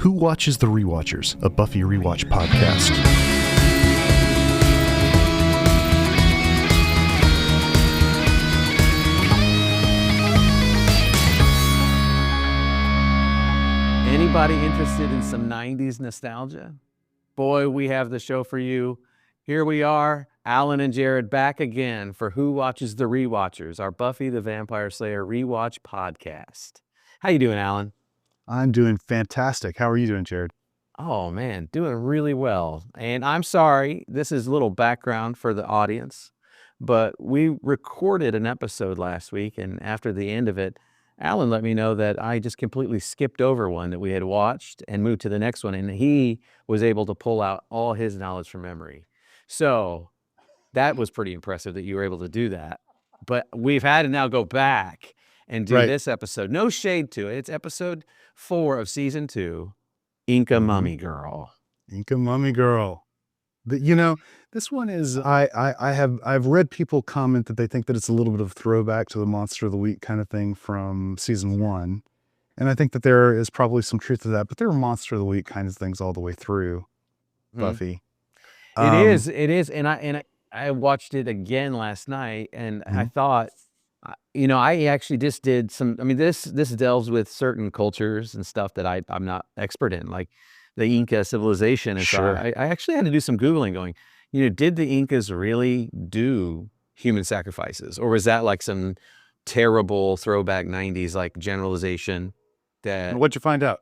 Who Watches the Rewatchers, a Buffy rewatch podcast. Anybody interested in some 90s nostalgia? Boy, we have the show for you. Here we are, Alan and Jarrod back again for Who Watches the Rewatchers, our Buffy the Vampire Slayer rewatch podcast. How you doing, Alan? I'm doing fantastic. How are you doing, Jarrod? Oh, man, doing really well. And I'm sorry, this is a little background for the audience, but we recorded an episode last week, and after the end of it, Alan let me know that I just completely skipped over one that we had watched and moved to the next one, and he was able to pull out all his knowledge from memory. So that was pretty impressive that you were able to do that. But we've had to now go back and do this episode. No shade to it. It's episode 4 of season 2, Inca Mummy Girl. Inca Mummy Girl. This one is, I've read people comment that they think that it's a little bit of a throwback to the Monster of the Week kind of thing from season 1. And I think that there is probably some truth to that, but there are Monster of the Week kinds of things all the way through Buffy. It is. And I watched it again last night, and I thought, I actually just did some, this delves with certain cultures and stuff that I'm not expert in, like the Inca civilization. And so I actually had to do some Googling going, did the Incas really do human sacrifices? Or was that like some terrible throwback 90s, like generalization that... What'd you find out?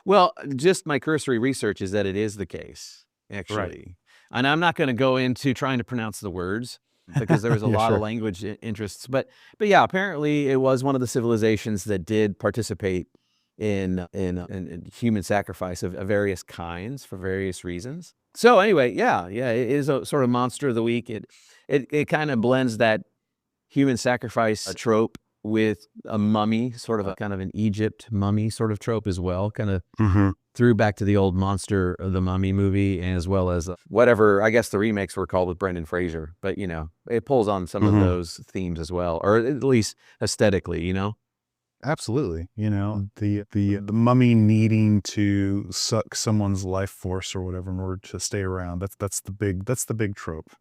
Well, just my cursory research is that it is the case, actually. Right. And I'm not going to go into trying to pronounce the words because there was a lot of language interests. But yeah, apparently it was one of the civilizations that did participate in human sacrifice of various kinds for various reasons. So anyway, yeah, it is a sort of Monster of the Week. It kind of blends that human sacrifice trope with a mummy, sort of a kind of an Egypt mummy sort of trope as well, kind of threw back to the old Monster of the Mummy movie, as well as whatever, I guess the remakes were called with Brendan Fraser, but it pulls on some of those themes as well, or at least aesthetically, Absolutely. The mummy needing to suck someone's life force or whatever in order to stay around. That's the big trope.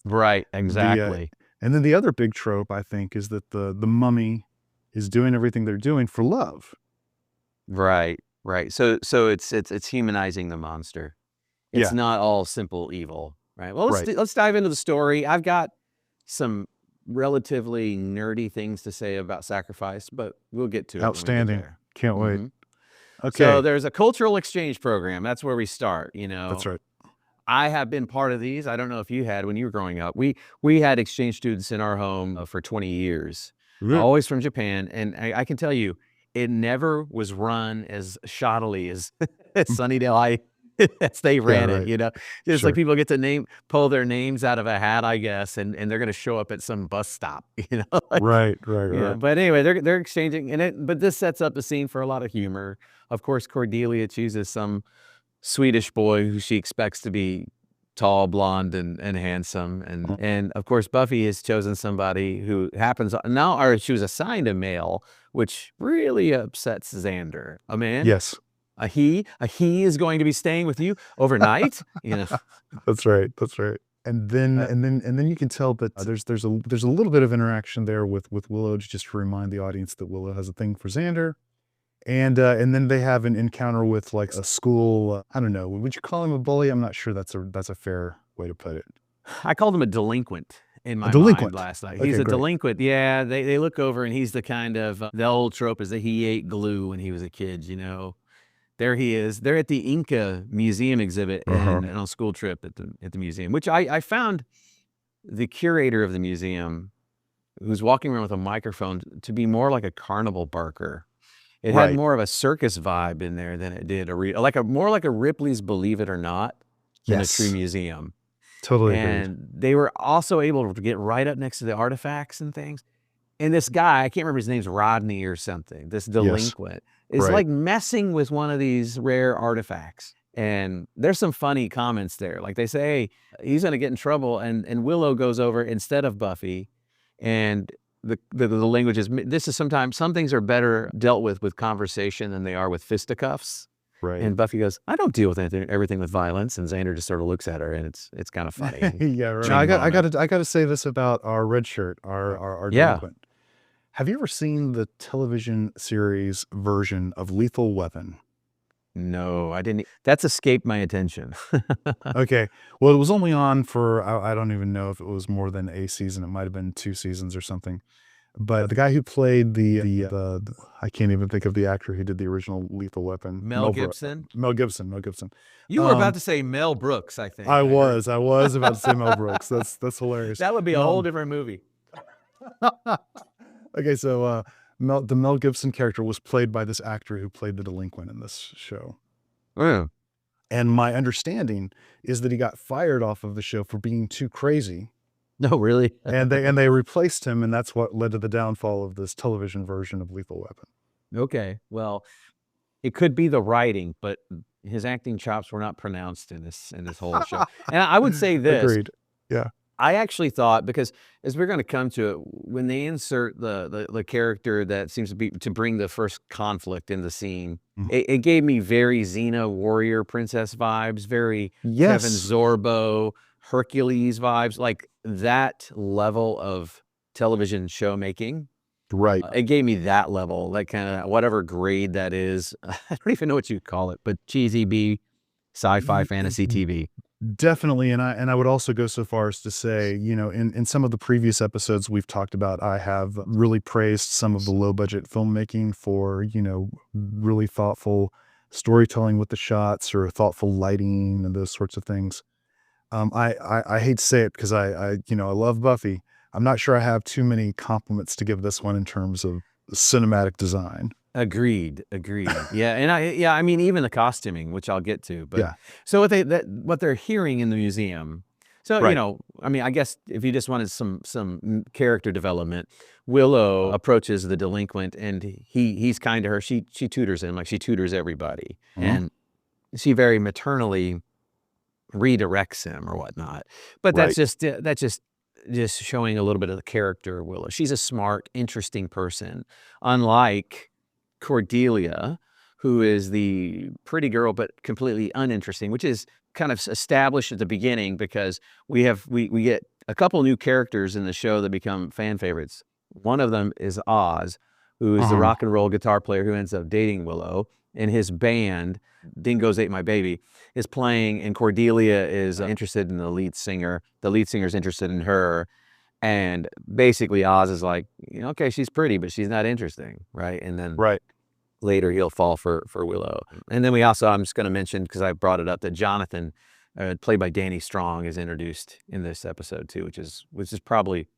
Right, exactly. And then the other big trope, I think, is that the mummy is doing everything they're doing for love. Right. So it's humanizing the monster. It's not all simple evil, right? Well, let's dive into the story. I've got some relatively nerdy things to say about sacrifice, but we'll get to it. Outstanding. Can't wait. Okay. So there's a cultural exchange program. That's where we start, That's right. I have been part of these. I don't know if you had when you were growing up. We had exchange students in our home for 20 years, always from Japan. And I can tell you, it never was run as shoddily as Sunnydale High as they ran it, Just like people get to pull their names out of a hat, I guess, and they're going to show up at some bus stop, Right. But anyway, they're exchanging, but this sets up the scene for a lot of humor. Of course, Cordelia chooses some Swedish boy who she expects to be tall, blonde, and handsome. And of course, Buffy has chosen somebody who she was assigned a male, which really upsets Xander. A man? Yes. A he is going to be staying with you overnight? That's right. And then you can tell that there's a little bit of interaction there with Willow, just to remind the audience that Willow has a thing for Xander. And then they have an encounter with like a school, I don't know, would you call him a bully? I'm not sure that's a fair way to put it. I called him a delinquent in my mind last night. He's a delinquent. Yeah, they look over and he's the kind of, the old trope is that he ate glue when he was a kid, There he is. They're at the Inca museum exhibit and on a school trip at the museum, which I found the curator of the museum, who's walking around with a microphone, to be more like a carnival barker. It had more of a circus vibe in there than it did more like a Ripley's Believe It or Not than a true museum. Totally And agreed. they were also able to get right up next to the artifacts and things. And this guy, I can't remember his name's Rodney or something, this delinquent, is like messing with one of these rare artifacts. And there's some funny comments there. Like they say, hey, he's going to get in trouble. And Willow goes over instead of Buffy. And the language is, this is sometimes, some things are better dealt with conversation than they are with fisticuffs. Right. And Buffy goes, I don't deal with everything with violence. And Xander just sort of looks at her, and it's kind of funny. Yeah, right. I gotta say this about our red shirt, our Yeah. delinquent. Have you ever seen the television series version of Lethal Weapon? No, I didn't. That's escaped my attention. Okay. Well, it was only on for, I don't even know if it was more than a season. It might have been 2 seasons or something. But the guy who played I can't even think of the actor who did the original Lethal Weapon. Mel Gibson? Mel Gibson. You were about to say Mel Brooks, I think. I was about to say Mel Brooks. That's hilarious. That would be a whole different movie. Okay, so the Mel Gibson character was played by this actor who played the delinquent in this show. Oh. And my understanding is that he got fired off of the show for being too crazy. No, really? And they replaced him, and that's what led to the downfall of this television version of Lethal Weapon. Okay. Well, it could be the writing, but his acting chops were not pronounced in this whole show. And I would say this. Agreed. Yeah. I actually thought, because as we're going to come to it, when they insert the character that seems to bring the first conflict in the scene, it gave me very Xena warrior princess vibes, very Kevin Sorbo, Hercules vibes, like that level of television show making. Right. It gave me that level, like kind of whatever grade that is. I don't even know what you call it, but cheesy B, sci-fi fantasy TV. Definitely. And I would also go so far as to say, in some of the previous episodes we've talked about, I have really praised some of the low budget filmmaking for, really thoughtful storytelling with the shots or thoughtful lighting and those sorts of things. I hate to say it because I love Buffy. I'm not sure I have too many compliments to give this one in terms of cinematic design. Agreed. Yeah, and I mean, even the costuming, which I'll get to. But yeah. So what they're hearing in the museum. So I mean, I guess if you just wanted some character development, Willow approaches the delinquent, and he's kind to her. She tutors him like she tutors everybody, and she very maternally redirects him or whatnot. But that's just showing a little bit of the character of Willow. She's a smart, interesting person, unlike Cordelia, who is the pretty girl but completely uninteresting, which is kind of established at the beginning because we get a couple new characters in the show that become fan favorites. One of them is Oz, who is the rock and roll guitar player who ends up dating Willow, and his band, Dingoes Ate My Baby, is playing, and Cordelia is interested in the lead singer. The lead singer is interested in her. And basically Oz is like, okay, she's pretty, but she's not interesting, right? And then later he'll fall for Willow. And then we also, I'm just going to mention, because I brought it up, that Jonathan, played by Danny Strong, is introduced in this episode too, which is probably,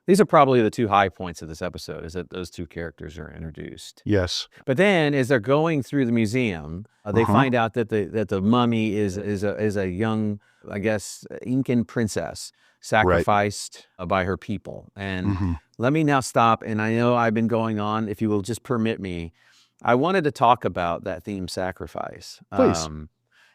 these are probably the two high points of this episode, is that those two characters are introduced. Yes. But then as they're going through the museum, they find out that the mummy is a young, I guess, Incan princess sacrificed by her people. And let me now stop. And I know I've been going on. If you will just permit me, I wanted to talk about that theme, sacrifice. Please.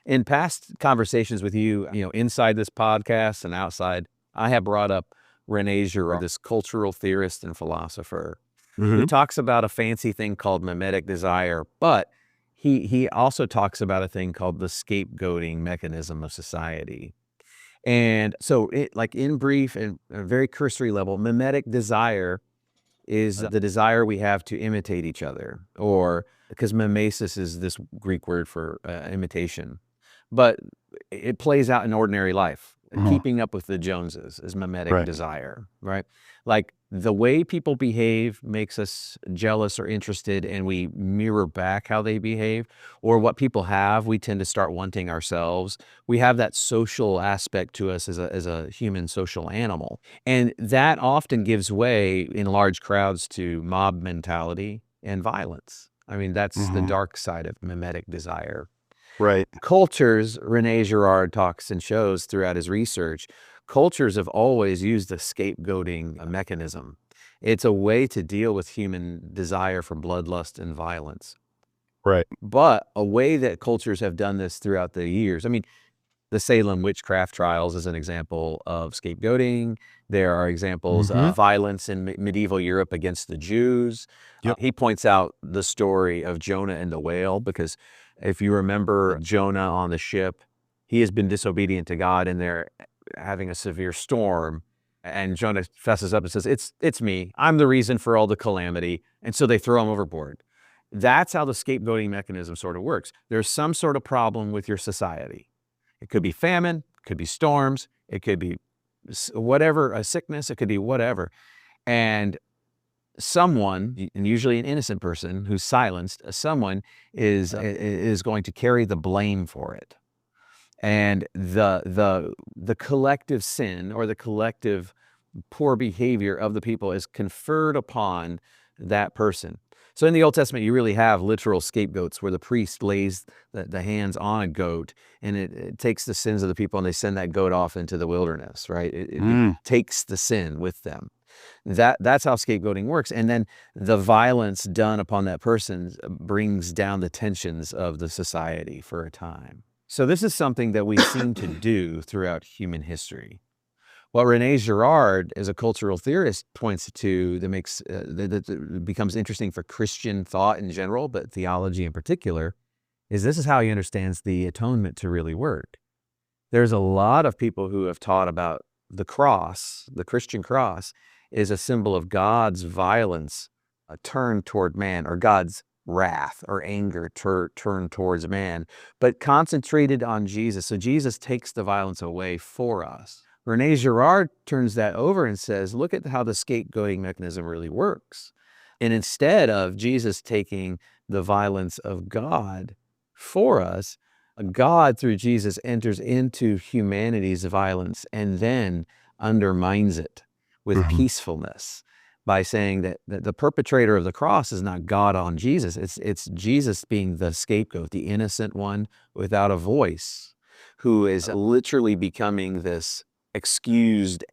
In past conversations with you, inside this podcast and outside, I have brought up René Jarrod, this cultural theorist and philosopher, who talks about a fancy thing called mimetic desire, but he also talks about a thing called the scapegoating mechanism of society. And so, like in brief and a very cursory level, mimetic desire is the desire we have to imitate each other, or because mimesis is this Greek word for imitation, but it plays out in ordinary life. Keeping up with the Joneses is mimetic desire, right? Like the way people behave makes us jealous or interested, and we mirror back how they behave, or what people have, we tend to start wanting ourselves. We have that social aspect to us as a human social animal. And that often gives way in large crowds to mob mentality and violence. I mean, that's the dark side of mimetic desire. Right. Cultures, René Jarrod talks and shows throughout his research, cultures have always used the scapegoating mechanism. It's a way to deal with human desire for bloodlust and violence. Right. But a way that cultures have done this throughout the years, I mean, the Salem witchcraft trials is an example of scapegoating. There are examples of violence in medieval Europe against the Jews. He points out the story of Jonah and the whale, because If you remember Jonah on the ship, he has been disobedient to God, and they're having a severe storm. And Jonah fesses up and says, it's me. I'm the reason for all the calamity. And so they throw him overboard. That's how the scapegoating mechanism sort of works. There's some sort of problem with your society. It could be famine, it could be storms, it could be whatever, a sickness, it could be whatever. And someone, and usually an innocent person who's silenced, someone is going to carry the blame for it. And the collective sin or the collective poor behavior of the people is conferred upon that person. So in the Old Testament, you really have literal scapegoats where the priest lays the hands on a goat, and it takes the sins of the people, and they send that goat off into the wilderness, right? It takes the sin with them. That's how scapegoating works. And then the violence done upon that person brings down the tensions of the society for a time. So this is something that we seem to do throughout human history. What René Girard, as a cultural theorist, points to that makes that becomes interesting for Christian thought in general, but theology in particular, is this is how he understands the atonement to really work. There's a lot of people who have taught about the cross, the Christian cross, is a symbol of God's violence turned toward man, or God's wrath or anger turned towards man, but concentrated on Jesus. So Jesus takes the violence away for us. René Girard turns that over and says, look at how the scapegoating mechanism really works. And instead of Jesus taking the violence of God for us, God through Jesus enters into humanity's violence and then undermines it with peacefulness by saying that the perpetrator of the cross is not God on Jesus. It's Jesus being the scapegoat, the innocent one without a voice, who is literally becoming this excused,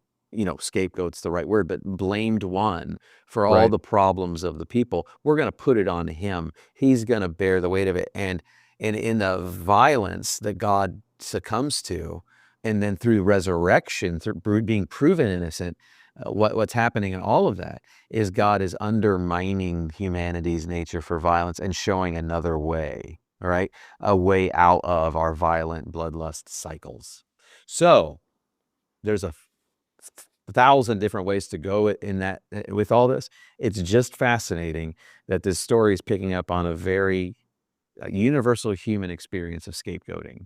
scapegoat's the right word, but blamed one for all the problems of the people. We're going to put it on him. He's going to bear the weight of it. And in the violence that God succumbs to, and then through resurrection, through being proven innocent, what's happening in all of that is God is undermining humanity's nature for violence and showing another way, all right? A way out of our violent bloodlust cycles. So there's a 1,000 different ways to go in that with all this. It's just fascinating that this story is picking up on a very universal human experience of scapegoating.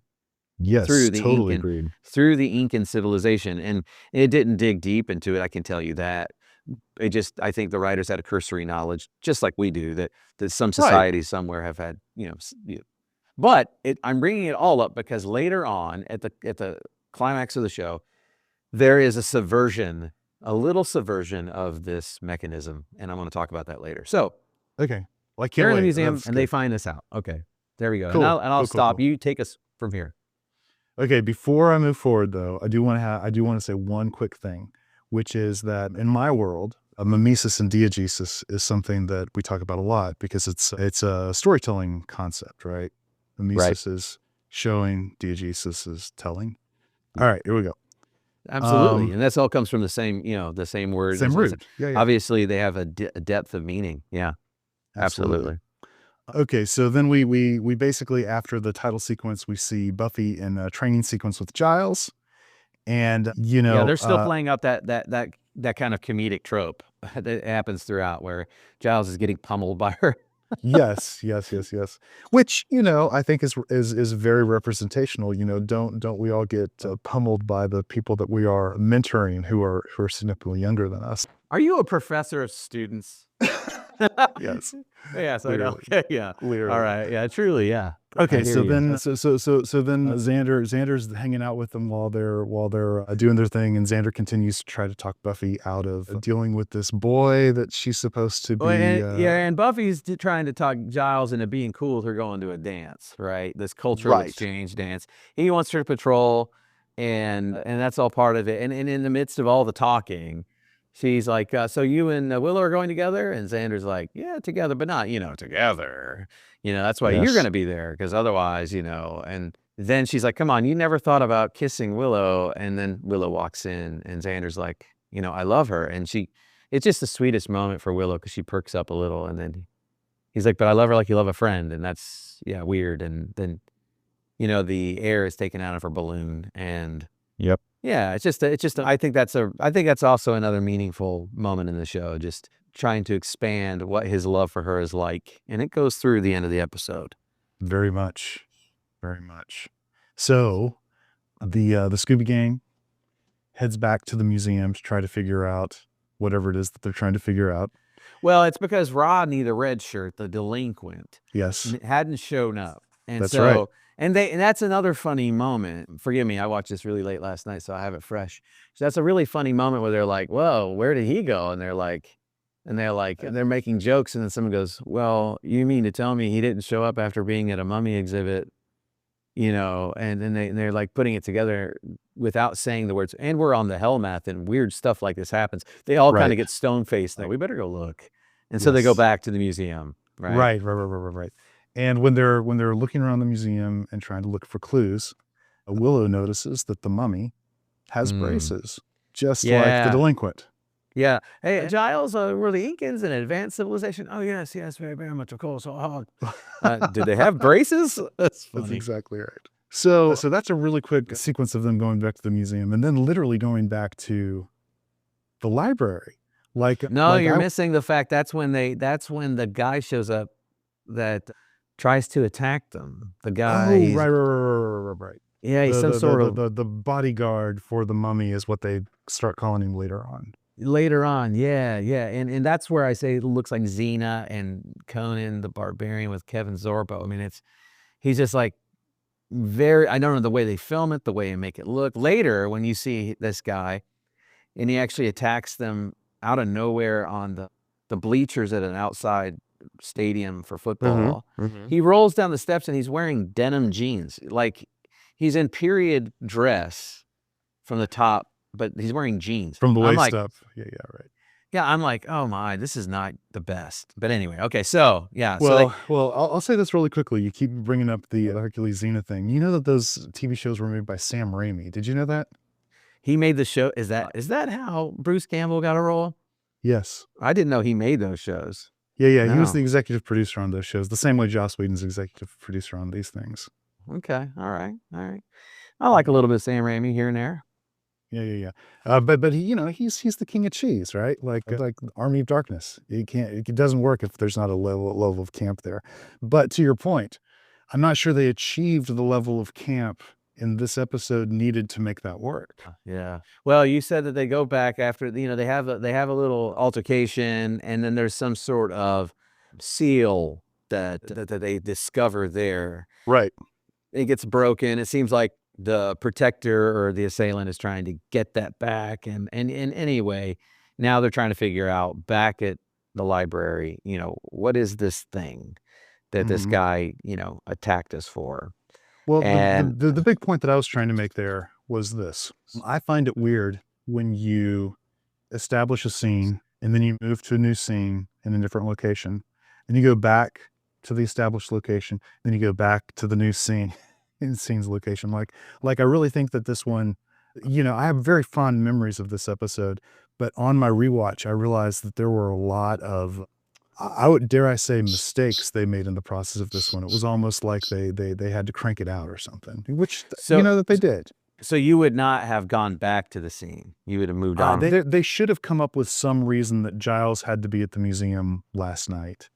Yes, totally agreed. Through the Incan civilization. And it didn't dig deep into it, I can tell you that. I think the writers had a cursory knowledge, just like we do, that some societies somewhere have had, But I'm bringing it all up because later on, at the climax of the show, there is a little subversion of this mechanism, and I'm going to talk about that later. So, okay, well, I can't they're in wait. the museum, and they find this out. Okay, there we go. Cool. And I'll stop. Cool. You take us from here. Okay, before I move forward, though, I do want to say one quick thing, which is that in my world, mimesis and diegesis is something that we talk about a lot because it's a storytelling concept, right? Mimesis is showing, diegesis is telling. All right, here we go. Absolutely, and that's all comes from the same, the same word. Same root. Yeah. Obviously, they have a depth of meaning. Yeah, absolutely. Okay, so then we basically, after the title sequence, we see Buffy in a training sequence with Giles, and they're still playing up that kind of comedic trope that happens throughout, where Giles is getting pummeled by her. yes. Which I think is very representational. Don't we all get pummeled by the people that we are mentoring who are significantly younger than us? Are you a professor of students? Yes. Yes, I know. Okay, yeah. Clearly. All right. Yeah, truly. Yeah. Okay. So then Xander's hanging out with them while they're doing their thing, and Xander continues to try to talk Buffy out of dealing with this boy that she's supposed to be. And Buffy's trying to talk Giles into being cool with her going to a dance, right? This cultural exchange dance. He wants her to patrol, and that's all part of it. And in the midst of all the talking, she's like, so you and Willow are going together? And Xander's like, yeah, together, but not, together. That's why you're going to be there, because otherwise, and then she's like, come on, you never thought about kissing Willow. And then Willow walks in, and Xander's like, I love her. And it's just the sweetest moment for Willow, because she perks up a little, and then He's like, but I love her like you love a friend, and that's weird. And then the air is taken out of her balloon, and Yep. yeah, it's just I think that's also another meaningful moment in the show, just trying to expand what his love for her is like, and it goes through the end of the episode. Very much. Very much. So the Scooby Gang heads back to the museum to try to figure out whatever it is that they're trying to figure out. Well, it's because Rodney, the red shirt, the delinquent, Yes. hadn't shown up. And That's right. And that's another funny moment. Forgive me, I watched this really late last night, so I have it fresh. So that's a really funny moment where they're like, "Whoa, where did he go?" And they're making jokes, and then someone goes, "Well, you mean to tell me he didn't show up after being at a mummy exhibit?" And then they're like putting it together without saying the words. And we're on the Hellmouth, and weird stuff like this happens. They all kind of get stone-faced. Like, we better go look. And so they go back to the museum, right? Right. And when they're looking around the museum and trying to look for clues, Willow notices that the mummy has braces, just like the delinquent. Yeah. Hey, Giles, were the Incans an advanced civilization? Oh, yes, very, very much, of course. Did they have braces? That's funny. That's exactly right. So that's a really quick sequence of them going back to the museum and then literally going back to the library. You're missing the fact that's when the guy shows up that tries to attack them. The guy. Oh, right. Yeah, he's the bodyguard for the mummy is what they start calling him later on. Yeah. And that's where I say it looks like Xena and Conan the Barbarian with Kevin Sorbo. I mean, he's just like I don't know the way they film it, the way they make it look. Later, when you see this guy, and he actually attacks them out of nowhere on the bleachers at an outside stadium for football. He rolls down the steps and he's wearing denim jeans. Like he's in period dress from the top, but he's wearing jeans. From the waist up. Yeah, right. Yeah, I'm like, oh my, this is not the best. But anyway, okay, so yeah. Well, I'll say this really quickly. You keep bringing up the Hercules Xena thing. You know that those TV shows were made by Sam Raimi. Did you know that? He made the show. Is that how Bruce Campbell got a role? Yes. I didn't know he made those shows. Yeah. No. He was the executive producer on those shows, the same way Joss Whedon's executive producer on these things. Okay. All right. I like a little bit of Sam Raimi here and there. Yeah. But he, he's the king of cheese, right? Like Army of Darkness. It doesn't work if there's not a level of camp there. But to your point, I'm not sure they achieved the level of camp in this episode needed to make that work. Yeah. Well, you said that they go back after, they have a little altercation, and then there's some sort of seal that they discover there. Right. It gets broken. It seems like the protector or the assailant is trying to get that back. And anyway, now they're trying to figure out back at the library, what is this thing that this guy, attacked us for? Well, the big point that I was trying to make there was this. I find it weird when you establish a scene and then you move to a new scene in a different location, and you go back to the established location, then you go back to the new scene in scene's location. Like I really think that this one, I have very fond memories of this episode, but on my rewatch, I realized that there were a lot of, dare I say, mistakes they made in the process of this one. It was almost like they had to crank it out or something, which that they did. So you would not have gone back to the scene. You would have moved on. They should have come up with some reason that Giles had to be at the museum last night,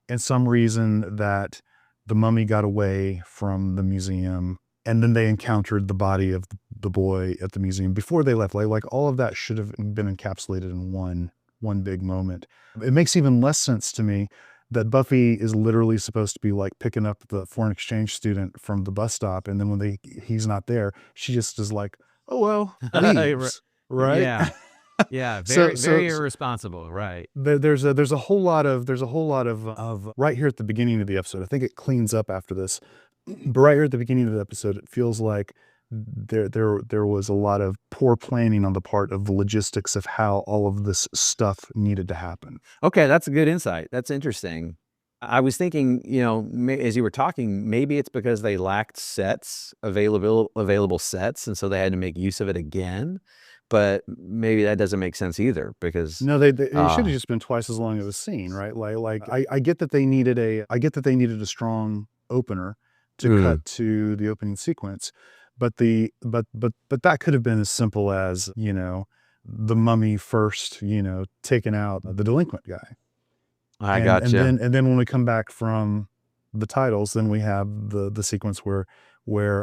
and some reason that the mummy got away from the museum, and then they encountered the body of the boy at the museum before they left. Like all of that should have been encapsulated in one big moment. It makes even less sense to me that Buffy is literally supposed to be like picking up the foreign exchange student from the bus stop, and then when he's not there, she just is like, oh well, leaves, right? Yeah, very irresponsible, right? There's a whole lot of right here at the beginning of the episode. I think it cleans up after this, but right here at the beginning of the episode, it feels like there was a lot of poor planning on the part of the logistics of how all of this stuff needed to happen. Okay, that's a good insight. That's interesting. I was thinking, as you were talking, maybe it's because they lacked available sets, and so they had to make use of it again. but maybe that doesn't make sense either because No, they it should have just been twice as long of a scene, right? Like I get that they needed a strong opener to cut to the opening sequence, but that could have been as simple as, the mummy first, taking out the delinquent guy. I And gotcha. then when we come back from the titles, then we have the sequence where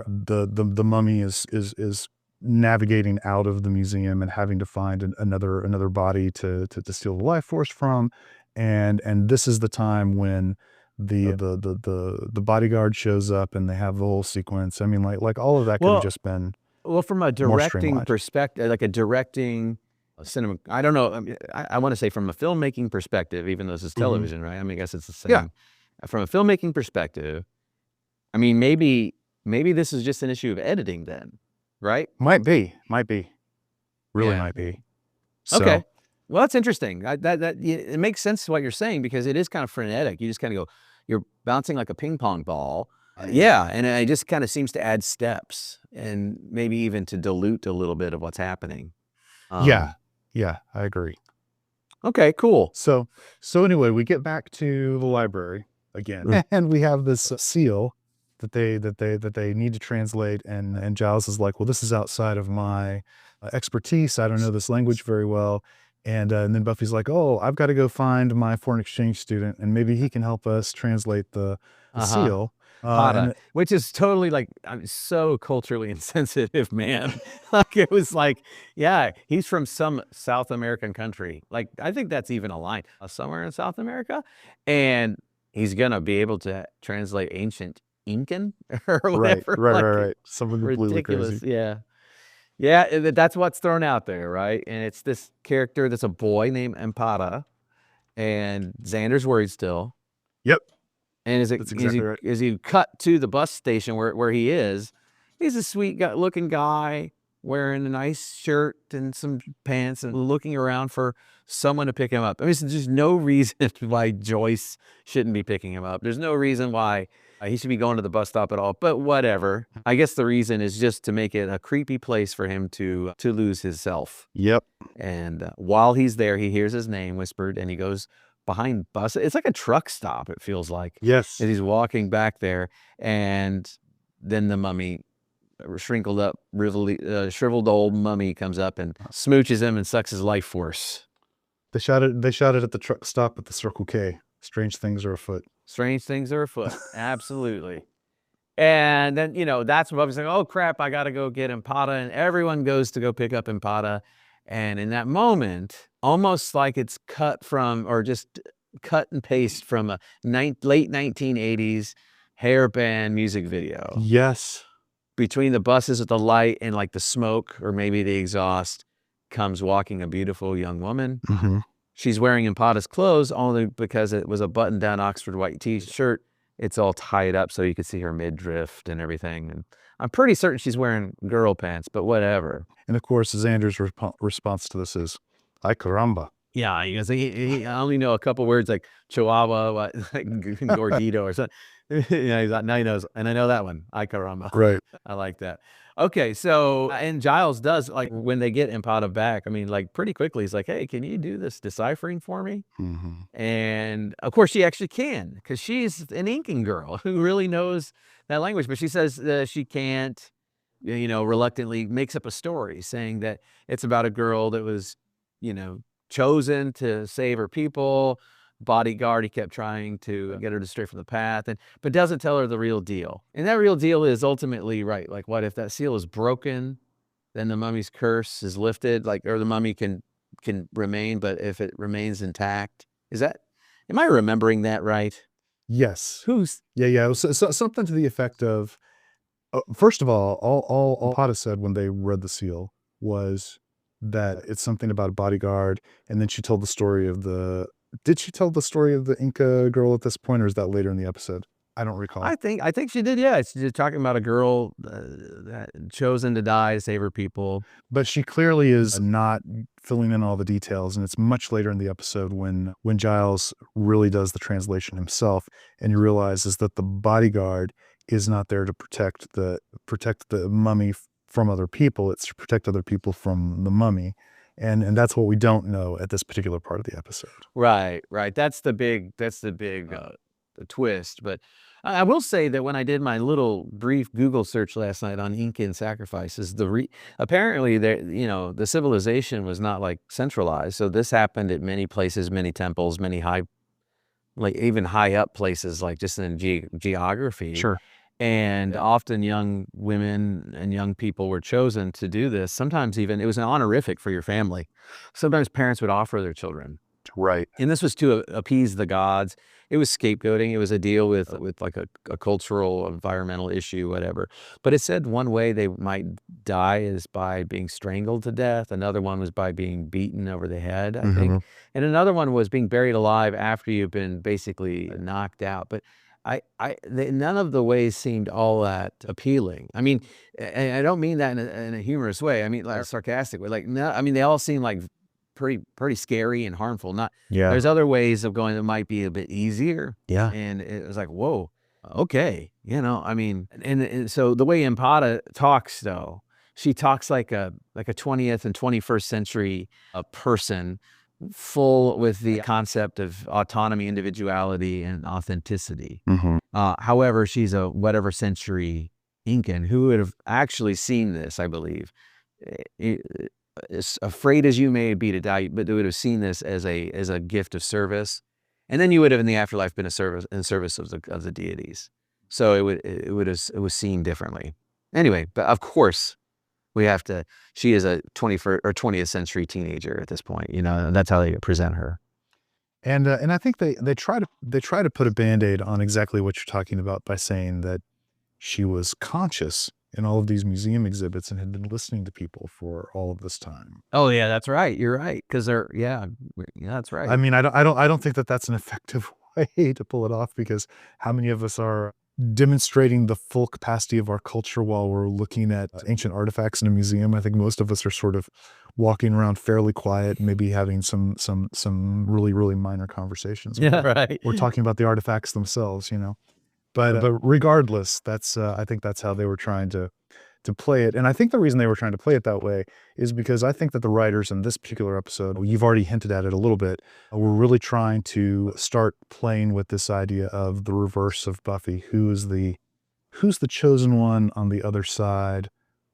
the mummy is navigating out of the museum and having to find another body to steal the life force from, and this is the time when the bodyguard shows up and they have the whole sequence. I mean, like all of that could have just been Well, from a more directing streamlined. perspective, like a directing cinema, I don't know. I mean, I want to say from a filmmaking perspective, even though this is television, right? I mean, I guess it's the same. Yeah. From a filmmaking perspective, I mean, maybe this is just an issue of editing then, right? Might be, really Yeah. might be. So, Okay. Well, that's interesting. It makes sense what you're saying because it is kind of frenetic. You just kind of go, you're bouncing like a ping pong ball. Yeah, and it just kind of seems to add steps and maybe even to dilute a little bit of what's happening. yeah, I agree. Okay, cool. So anyway, we get back to the library again, and we have this seal that they need to translate, and Giles is like, well, this is outside of my expertise. I don't know this language very well. And then Buffy's like, oh, I've got to go find my foreign exchange student, and maybe he can help us translate the seal. Pata, which is totally like, I'm so culturally insensitive, man. Like it was like, yeah, he's from some South American country. Like I think that's even a line somewhere in South America, and he's gonna be able to translate ancient Incan or whatever. Right. Something completely Ridiculous. crazy. Yeah. That's what's thrown out there, right? And it's this character that's a boy named Empata, and Xander's worried still. Yep. And That's exactly right. as he cut to the bus station where he is, he's a sweet looking guy wearing a nice shirt and some pants and looking around for someone to pick him up. I mean, there's no reason why Joyce shouldn't be picking him up. There's no reason why he should be going to the bus stop at all, but whatever. I guess the reason is just to make it a creepy place for him to lose his self. Yep. And while he's there, he hears his name whispered and he goes behind bus. It's like a truck stop, it feels like. Yes. And he's walking back there, and then the mummy, shriveled up, shriveled old mummy comes up and smooches him and sucks his life force. They shot it at the truck stop at the Circle K. Strange things are afoot. Strange things are afoot. Absolutely. And then, that's when Buffy's like, oh crap, I gotta go get Empata, and everyone goes to go pick up Empata. And in that moment, almost like it's cut from, or just cut and paste from a late 1980s hair band music video. Yes. Between the buses with the light and like the smoke or maybe the exhaust comes walking a beautiful young woman. Mm-hmm. She's wearing Empata's clothes only because it was a button-down Oxford white t-shirt. It's all tied up so you could see her midriff and everything. And I'm pretty certain she's wearing girl pants, but whatever. And of course, Xander's response to this is, "Ay caramba." Yeah, he goes, I only know a couple words like Chihuahua, like Gordito or something. He's like, now he knows, and I know that one. Ay caramba. Right. I like that. Okay, so, and Giles does, like, when they get Empata back, I mean, like, pretty quickly, he's like, hey, can you do this deciphering for me? Mm-hmm. And, of course, she actually can, because she's an Incan girl who really knows that language, but she says she can't, reluctantly makes up a story saying that it's about a girl that was, chosen to save her people. Bodyguard, he kept trying to get her to stray from the path, but doesn't tell her the real deal. And that real deal is ultimately, right, like, what if that seal is broken, then the mummy's curse is lifted, like, or the mummy can remain, but if it remains intact, am I remembering that right? Yes. Who's? Yeah. It was something to the effect of, first of all Pata said when they read the seal was that it's something about a bodyguard, and then she told the story of did she tell the story of the Inca girl at this point, or is that later in the episode? I don't recall. I think she did, yeah. She's talking about a girl that chosen to die to save her people. But she clearly is not filling in all the details, and it's much later in the episode when Giles really does the translation himself, and he realizes that the bodyguard is not there to protect the mummy from other people. It's to protect other people from the mummy. And that's what we don't know at this particular part of the episode. Right. That's the big the twist. But I will say that when I did my little brief Google search last night on Incan sacrifices, apparently the civilization was not like centralized. So this happened at many places, many temples, many like even high up places, like just in geography. Sure. And often young women and young people were chosen to do this. Sometimes even it was an honorific for your family. Sometimes parents would offer their children. Right. And this was to appease the gods. It was scapegoating. It was a deal with like a cultural, environmental issue, whatever. But it said one way they might die is by being strangled to death. Another one was by being beaten over the head, I think. And another one was being buried alive after you've been basically knocked out. But none of the ways seemed all that appealing. I mean, I don't mean that in a humorous way. I mean, like a sarcastic way. Like, no, I mean, they all seem like pretty scary and harmful. There's other ways of going that might be a bit easier. Yeah. And it was like, whoa, okay. I mean, and so the way Impata talks, though, she talks like a 20th and 21st century person, full with the concept of autonomy, individuality, and authenticity. However, she's a whatever century Incan who would have actually seen this, I believe. As afraid as you may be to die, but they would have seen this as a gift of service, and then you would have in the afterlife been in service of the deities. So it was seen differently. Anyway, but of course, she is a 21st or 20th century teenager at this point, and that's how they present her. And I think they try to put a Band-Aid on exactly what you're talking about by saying that she was conscious in all of these museum exhibits and had been listening to people for all of this time. Oh yeah, that's right. You're right. Because that's right. I mean, I don't think that that's an effective way to pull it off, because how many of us are demonstrating the full capacity of our culture while we're looking at ancient artifacts in a museum? I think most of us are sort of walking around fairly quiet, maybe having some really, really minor conversations. Yeah, right. We're talking about the artifacts themselves, But regardless, I think that's how they were trying to play it. And I think the reason they were trying to play it that way is because I think that the writers in this particular episode, you've already hinted at it a little bit, were really trying to start playing with this idea of the reverse of Buffy. Who's the chosen one on the other side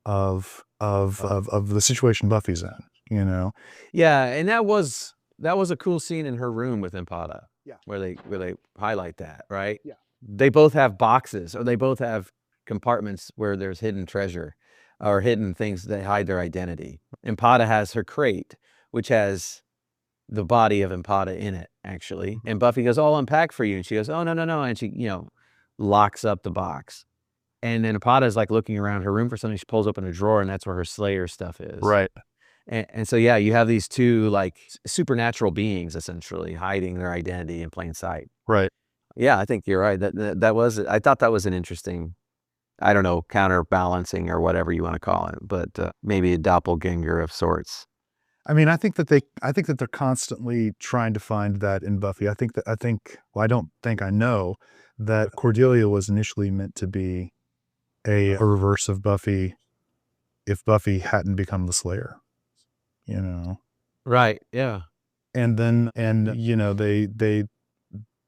of the situation Buffy's in, Yeah, and that was a cool scene in her room with Impata. Yeah. Where they highlight that, right? Yeah. They both have boxes, or they both have compartments where there's hidden treasure or hidden things that hide their identity. Impata has her crate, which has the body of Impata in it, actually. And Buffy goes, "Oh, I'll unpack for you." And she goes, "Oh, no." And she, locks up the box. And then Impata is like looking around her room for something. She pulls open a drawer, and that's where her Slayer stuff is. Right. And so, yeah, you have these two like supernatural beings essentially hiding their identity in plain sight. Right. Yeah, I think you're right. I thought that was an interesting, I don't know, counterbalancing or whatever you want to call it, but maybe a doppelganger of sorts. I mean, I think that they're constantly trying to find that in Buffy. I know that Cordelia was initially meant to be a reverse of Buffy if Buffy hadn't become the Slayer, Right. Yeah. And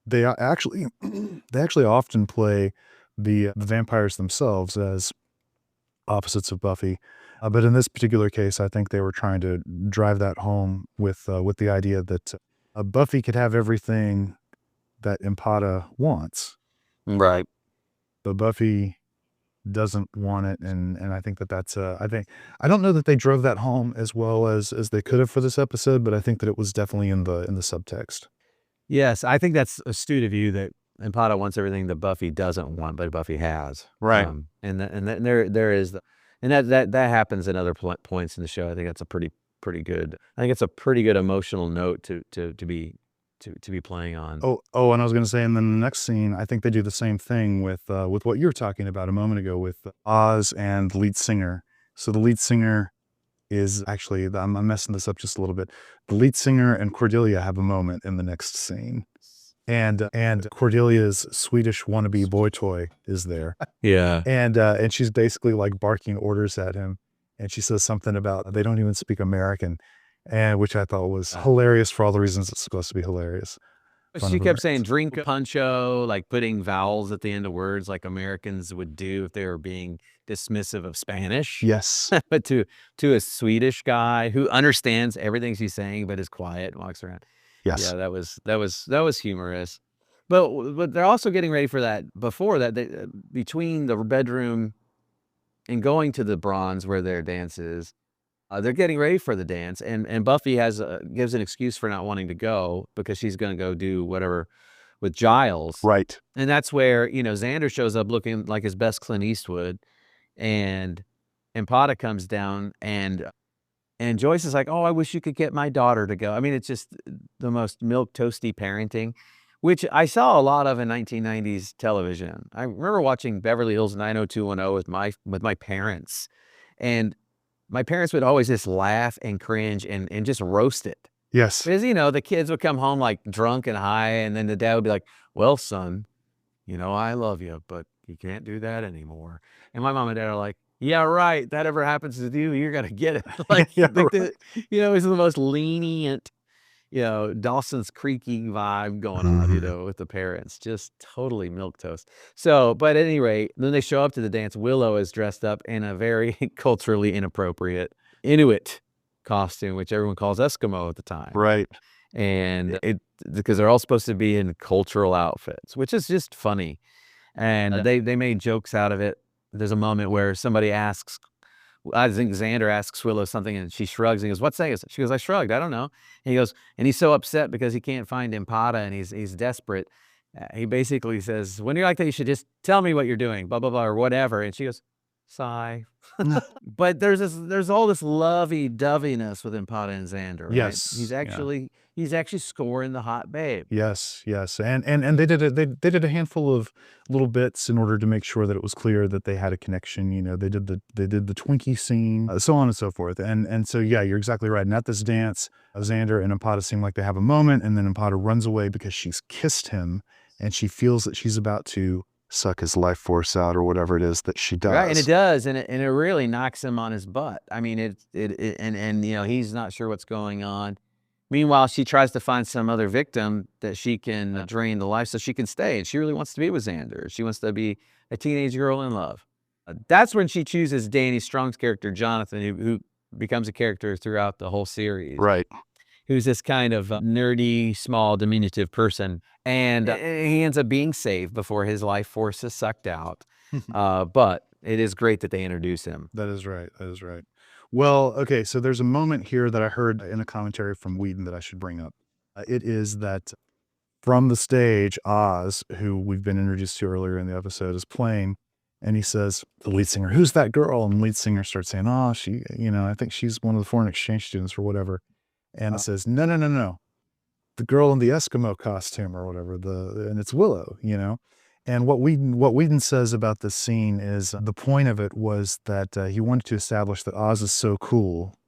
they actually often play the vampires themselves as opposites of Buffy. But in this particular case, I think they were trying to drive that home with the idea that Buffy could have everything that Impata wants. Right. But Buffy doesn't want it, and I think that's I don't know that they drove that home as well as they could have for this episode, but I think that it was definitely in the subtext. Yes, I think that's astute of you that Impata wants everything that Buffy doesn't want, but Buffy has. Right. And there is that happens in other points in the show. I think that's a pretty good. I think it's a pretty good emotional note to be playing on. Oh, and I was going to say, and then the next scene, I think they do the same thing with what you were talking about a moment ago with Oz and the lead singer. So the lead singer is actually, I'm messing this up just a little bit. The lead singer and Cordelia have a moment in the next scene. and Cordelia's Swedish wannabe boy toy is there. Yeah. And she's basically like barking orders at him. And she says something about they don't even speak American, and which I thought was hilarious for all the reasons it's supposed to be hilarious. She kept saying drink puncho, like putting vowels at the end of words like Americans would do if they were being dismissive of Spanish. Yes. But to a Swedish guy who understands everything she's saying but is quiet and walks around. Yes. Yeah, that was humorous. But they're also getting ready for that. Before that, between the bedroom and going to the bronze where their dance is, they're getting ready for the dance, and Buffy gives an excuse for not wanting to go because she's going to go do whatever with Giles. Right. And that's where, Xander shows up looking like his best Clint Eastwood, and Pata comes down, and Joyce is like, "Oh, I wish you could get my daughter to go." I mean, it's just the most milquetoasty parenting, which I saw a lot of in 1990s television. I remember watching Beverly Hills 90210 with my parents, and my parents would always just laugh and cringe and just roast it. Yes. Because, the kids would come home like drunk and high, and then the dad would be like, "Well, son, I love you, but you can't do that anymore." And my mom and dad are like, "Yeah, right. That ever happens to you, you're going to get it." Like, Yeah, right. It's the most lenient, Dawson's Creeking vibe going on, with the parents. Just totally milquetoast. So, but at any rate, then they show up to the dance. Willow is dressed up in a very culturally inappropriate Inuit costume, which everyone calls Eskimo at the time. Right. And because they're all supposed to be in cultural outfits, which is just funny. And they made jokes out of it. There's a moment where somebody asks, I think Xander asks Willow something, and she shrugs and he goes, "What's that?" She goes, "I shrugged. I don't know." And he goes, and he's so upset because he can't find Impata, and he's desperate. He basically says, "When you're like that, you should just tell me what you're doing, blah, blah, blah, or whatever." And she goes, "Sigh." But there's all this lovey-doveyness with Impata and Xander, right? Yes. He's actually scoring the hot babe. Yes, and they did a handful of little bits in order to make sure that it was clear that they had a connection. They did the Twinkie scene, so on and so forth. And so yeah, you're exactly right. And at this dance, Xander and Impata seem like they have a moment, and then Impata runs away because she's kissed him, and she feels that she's about to suck his life force out or whatever it is that she does. Right, and it does, and it really knocks him on his butt. I mean, he's not sure what's going on. Meanwhile, she tries to find some other victim that she can drain the life so she can stay. And she really wants to be with Xander. She wants to be a teenage girl in love. That's when she chooses Danny Strong's character, Jonathan, who becomes a character throughout the whole series. Right. Who's this kind of nerdy, small, diminutive person. And he ends up being saved before his life force is sucked out. But it is great that they introduce him. That is right. That is right. Well, okay, so there's a moment here that I heard in a commentary from Whedon that I should bring up. It is that from the stage, Oz, who we've been introduced to earlier in the episode, is playing, and he says, the lead singer, "Who's that girl?" And the lead singer starts saying, "Oh, she, I think she's one of the foreign exchange students or whatever." And it says, no. The girl in the Eskimo costume or whatever, and it's Willow, And what Whedon says about this scene is the point of it was that he wanted to establish that Oz is so cool.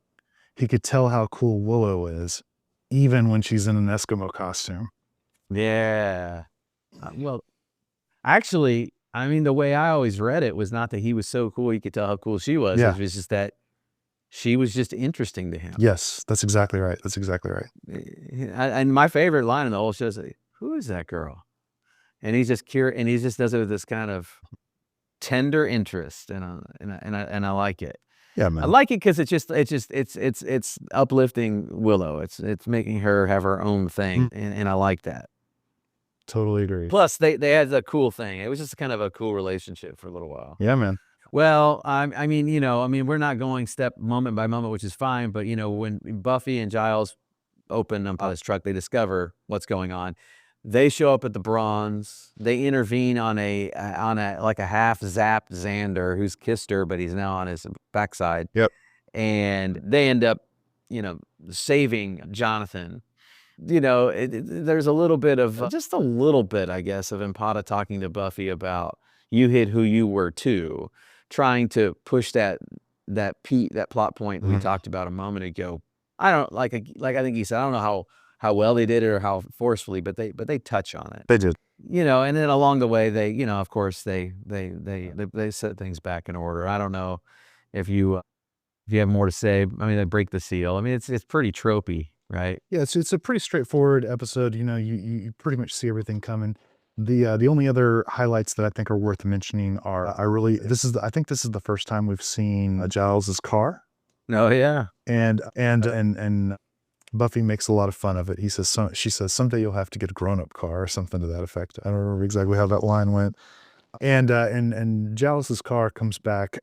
He could tell how cool Willow is, even when she's in an Eskimo costume. Yeah. Well, actually, I mean, the way I always read it was not that he was so cool he could tell how cool she was. Yeah. It was just that she was just interesting to him. Yes, that's exactly right. That's exactly right. And my favorite line in the whole show is, "Who is that girl?" And he's just curious, and he just does it with this kind of tender interest, and I like it. Yeah, man. I like it because it's uplifting Willow. It's making her have her own thing, and I like that. Totally agree. Plus, they had a cool thing. It was just kind of a cool relationship for a little while. Yeah, man. Well, I mean, we're not going step moment by moment, which is fine. But when Buffy and Giles open Impata's truck, they discover what's going on. They show up at the bronze. They intervene on a half zapped Xander who's kissed her, but he's now on his backside. Yep. And they end up, saving Jonathan. There's a little bit of just a little bit, I guess, of Impata talking to Buffy about you hid who you were too, trying to push that plot point we talked about a moment ago. I don't I think he said, I don't know how well they did it or how forcefully, but they touch on it. They did. And then along the way, they, of course, they set things back in order. I don't know if you have more to say. I mean, they break the seal. I mean, it's pretty tropey, right? Yeah, it's a pretty straightforward episode. You pretty much see everything coming. The only other highlights that I think are worth mentioning are I think this is the first time we've seen Giles's car. Oh yeah, and Buffy makes a lot of fun of it. She says someday you'll have to get a grown-up car or something to that effect. I don't remember exactly how that line went. And Giles's car comes back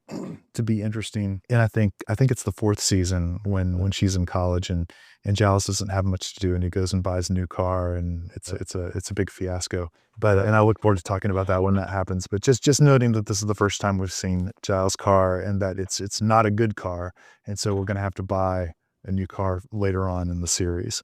to be interesting. And I think it's the 4th season when she's in college and Giles doesn't have much to do and he goes and buys a new car and it's a big fiasco. But and I look forward to talking about that when that happens. But just noting that this is the first time we've seen Giles' car and that it's not a good car, and so we're gonna have to buy a new car later on in the series.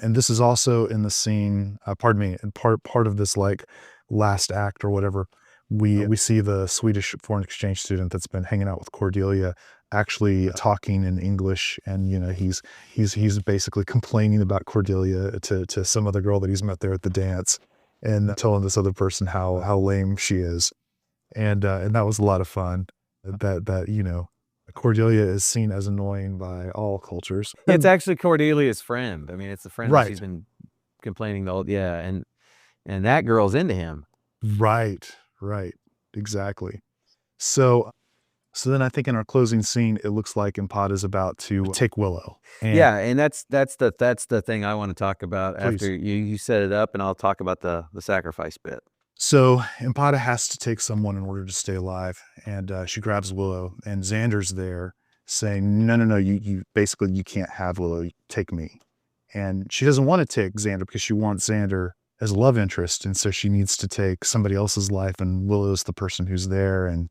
And this is also in the scene, and part of this like last act or whatever. We see the Swedish foreign exchange student that's been hanging out with Cordelia actually talking in English, and he's basically complaining about Cordelia to some other girl that he's met there at the dance, and telling this other person how lame she is, and that was a lot of fun. That Cordelia is seen as annoying by all cultures. It's actually Cordelia's friend. I mean, it's the friend that Right. she's been complaining and that girl's into him. Right, exactly. So then I think in our closing scene, it looks like Impad is about to take Willow. And that's the thing I want to talk about. Please. After you set it up, and I'll talk about the sacrifice bit. So Impada has to take someone in order to stay alive, and she grabs Willow, and Xander's there saying, no, you basically you can't have Willow, take me. And she doesn't want to take Xander because she wants Xander as a love interest, and so she needs to take somebody else's life, and Willow's the person who's there, and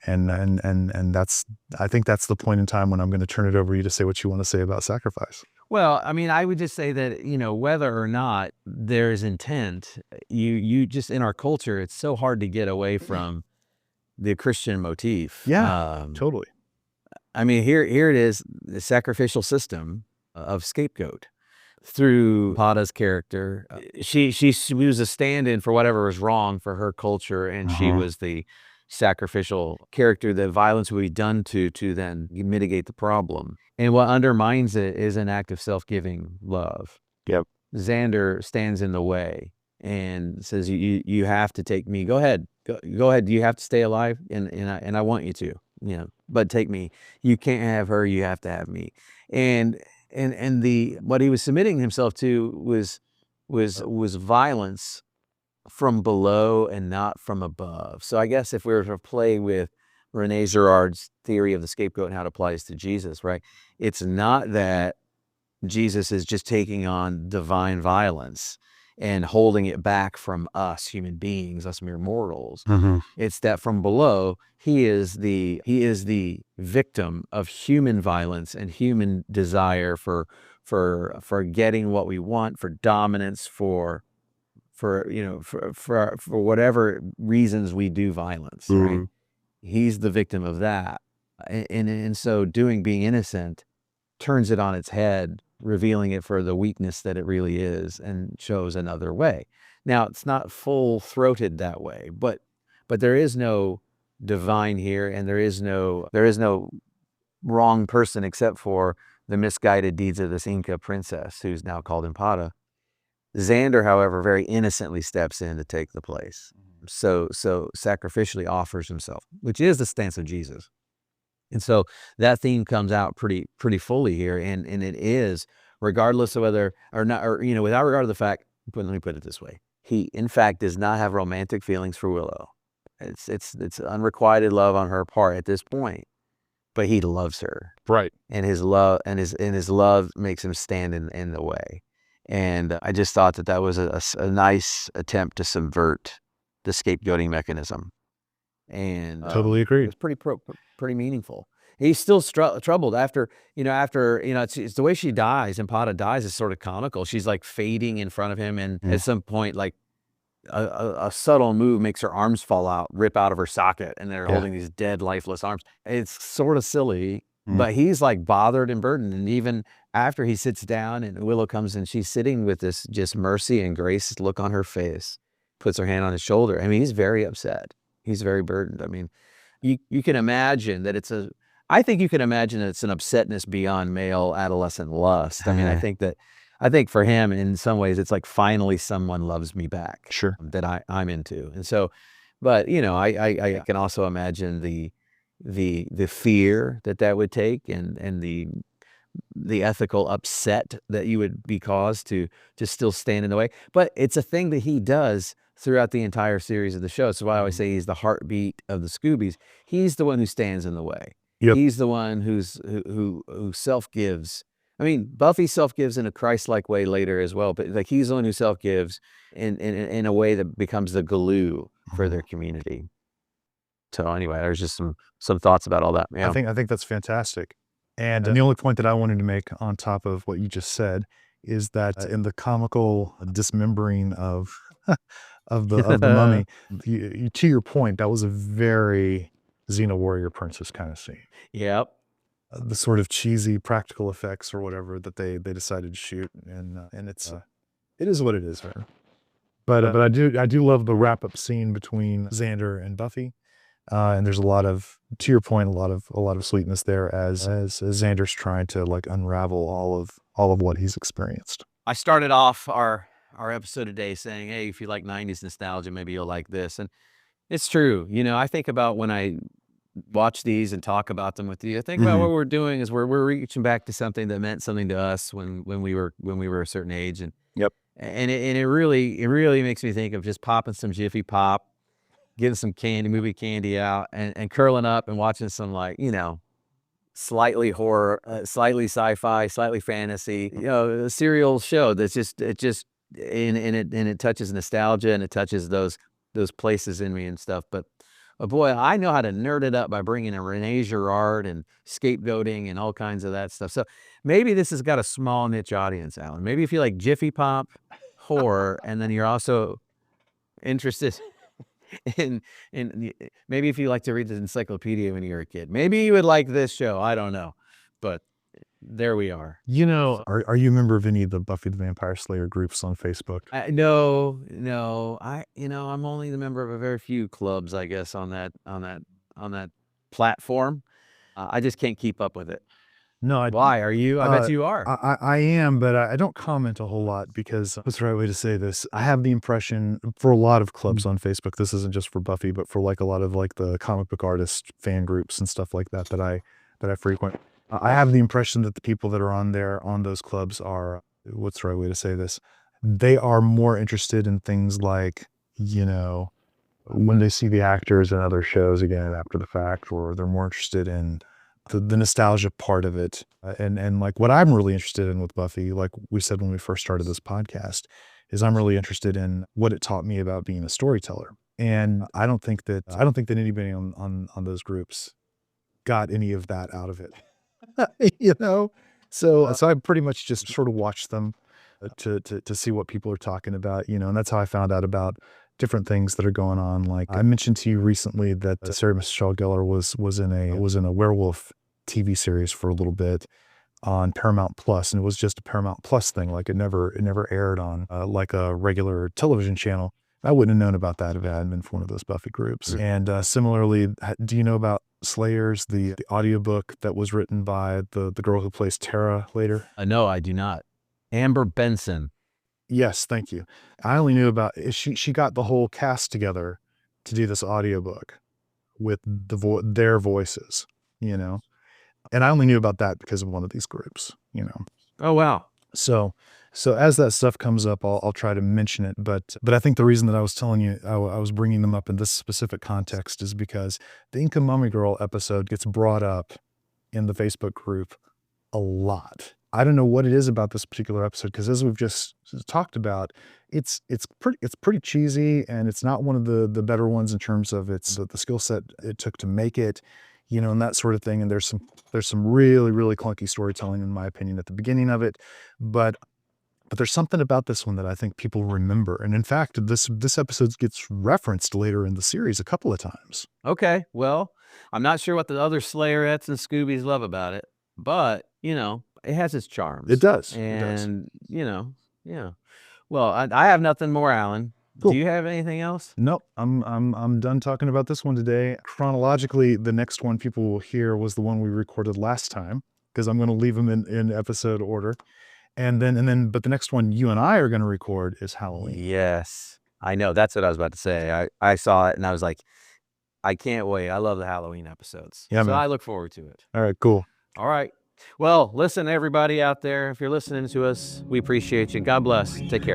that's, I think that's the point in time when I'm going to turn it over to you to say what you want to say about sacrifice. Well, I mean, I would just say that, whether or not there's intent, you just, in our culture, it's so hard to get away from the Christian motif. Yeah, totally. I mean, here it is, the sacrificial system of scapegoat. Through Pada's character, she was a stand-in for whatever was wrong for her culture, and she was the sacrificial character. The violence would be done to then mitigate the problem, and what undermines it is an act of self-giving love. Yep. Xander stands in the way and says, "You have to take me. Go ahead. Go ahead. You have to stay alive, and I want you to. But take me. You can't have her. You have to have me." And what he was submitting himself to was violence from below and not from above. So I guess if we were to play with René Girard's theory of the scapegoat and how it applies to Jesus, right? It's not that Jesus is just taking on divine violence and holding it back from us human beings, us mere mortals. It's that from below, he is the victim of human violence and human desire for getting what we want, for dominance, for whatever reasons we do violence, right? He's the victim of that, and so being innocent turns it on its head, revealing it for the weakness that it really is, and shows another way. Now, it's not full-throated that way, but there is no divine here, and there is no wrong person except for the misguided deeds of this Inca princess, who's now called Impada. Xander, however, very innocently steps in to take the place. So sacrificially offers himself, which is the stance of Jesus. And so that theme comes out pretty fully here, and it is, regardless of whether or not, or without regard to the fact. Let me put it this way: he, in fact, does not have romantic feelings for Willow. It's unrequited love on her part at this point, but he loves her, right? And his love makes him stand in the way. And I just thought that was a nice attempt to subvert the scapegoating mechanism. And totally agree. It's pretty meaningful. He's still troubled after it's the way she dies. Impada dies is sort of comical. She's like fading in front of him, and at some point, like a subtle move makes her arms rip out of her socket, and they're holding these dead, lifeless arms. It's sort of silly, but he's like bothered and burdened. And even after he sits down and Willow comes and she's sitting with this just mercy and grace look on her face, puts her hand on his shoulder. I mean, he's very upset. He's very burdened. I mean, you can imagine that I think you can imagine that it's an upsetness beyond male adolescent lust. I mean, I think for him, in some ways, it's like finally someone loves me back. Sure. That I'm into. And so, but you know, I can also imagine the fear that would take and the ethical upset that you would be caused to still stand in the way. But it's a thing that he does throughout the entire series of the show. So I always say he's the heartbeat of the Scoobies. He's the one who stands in the way. Yep. He's the one who self-gives. I mean, Buffy self-gives in a Christ-like way later as well, but like he's the one who self-gives in a way that becomes the glue for their community. So anyway, there's just some thoughts about all that. Yeah. I think that's fantastic. And the only point that I wanted to make on top of what you just said is that in the comical dismembering of the mummy, to your point, that was a very Xena Warrior Princess kind of scene. Yep. The sort of cheesy practical effects or whatever that they decided to shoot, and it is what it is, right? But I do love the wrap up scene between Xander and Buffy. And there's a lot of, to your point, a lot of sweetness there as Xander's trying to like unravel all of what he's experienced. I started off our episode today saying, hey, if you like 90s nostalgia, maybe you'll like this. And it's true. You know, I think about when I watch these and talk about them with you, I think about what we're doing is we're reaching back to something that meant something to us when we were a certain age. And and it really makes me think of just popping some Jiffy Pop, getting some movie candy out and curling up and watching some, like, you know, slightly horror, slightly sci-fi, slightly fantasy, you know, a serial show that's it touches nostalgia and it touches those places in me and stuff. But boy, I know how to nerd it up by bringing in Renee Girard and scapegoating and all kinds of that stuff. So maybe this has got a small niche audience, Alan. Maybe if you like Jiffy Pop, horror, and then you're also interested in maybe if you like to read the encyclopedia when you were a kid, maybe you would like this show. I don't know, but there we are. You know, are you a member of any of the Buffy the Vampire Slayer groups on Facebook? No. I'm only the member of a very few clubs, I guess, on that platform. I just can't keep up with it. No, why are you? I bet you are. I am, but I don't comment a whole lot because what's the right way to say this? I have the impression for a lot of clubs on Facebook, this isn't just for Buffy, but for like a lot of like the comic book artist fan groups and stuff like that I frequent. I have the impression that the people that are on those clubs are, what's the right way to say this? They are more interested in things like, you know, when they see the actors in other shows again after the fact, or they're more interested in the nostalgia part of it. And like what I'm really interested in with Buffy, like we said when we first started this podcast, is I'm really interested in what it taught me about being a storyteller. And I don't think that anybody on those groups got any of that out of it. You know? So I pretty much just sort of watched them to see what people are talking about, you know, and that's how I found out about different things that are going on. Like I mentioned to you recently that Sarah Michelle Gellar was in a werewolf TV series for a little bit on Paramount Plus, and it was just a Paramount Plus thing. Like it never aired on like a regular television channel. I wouldn't have known about that if I hadn't been for one of those Buffy groups. And similarly, do you know about Slayers, the audiobook that was written by the girl who plays Tara later? No, I do not. Amber Benson. Yes, thank you. I only knew about she got the whole cast together to do this audiobook with their voices, you know. And I only knew about that because of one of these groups, you know. Oh wow. So as that stuff comes up, I'll try to mention it. But I think the reason that I was telling you I was bringing them up in this specific context is because the Inca Mummy Girl episode gets brought up in the Facebook group a lot. I don't know what it is about this particular episode, because as we've just talked about, it's pretty cheesy, and it's not one of the better ones in terms of the skill set it took to make it, you know, and that sort of thing. And there's some really, really clunky storytelling, in my opinion, at the beginning of it. But But there's something about this one that I think people remember. And in fact, this episode gets referenced later in the series a couple of times. Okay, well, I'm not sure what the other Slayerettes and Scoobies love about it, but, you know, it has its charms. It does. And, you know, yeah. Well, I have nothing more, Alan. Cool. Do you have anything else? Nope. I'm done talking about this one today. Chronologically, the next one people will hear was the one we recorded last time, because I'm going to leave them in episode order. But the next one you and I are going to record is Halloween. Yes, I know. That's what I was about to say. I saw it and I was like, I can't wait. I love the Halloween episodes. Yeah, so man. I look forward to it. All right, cool. All right. Well, listen, everybody out there, if you're listening to us, we appreciate you. God bless. Take care.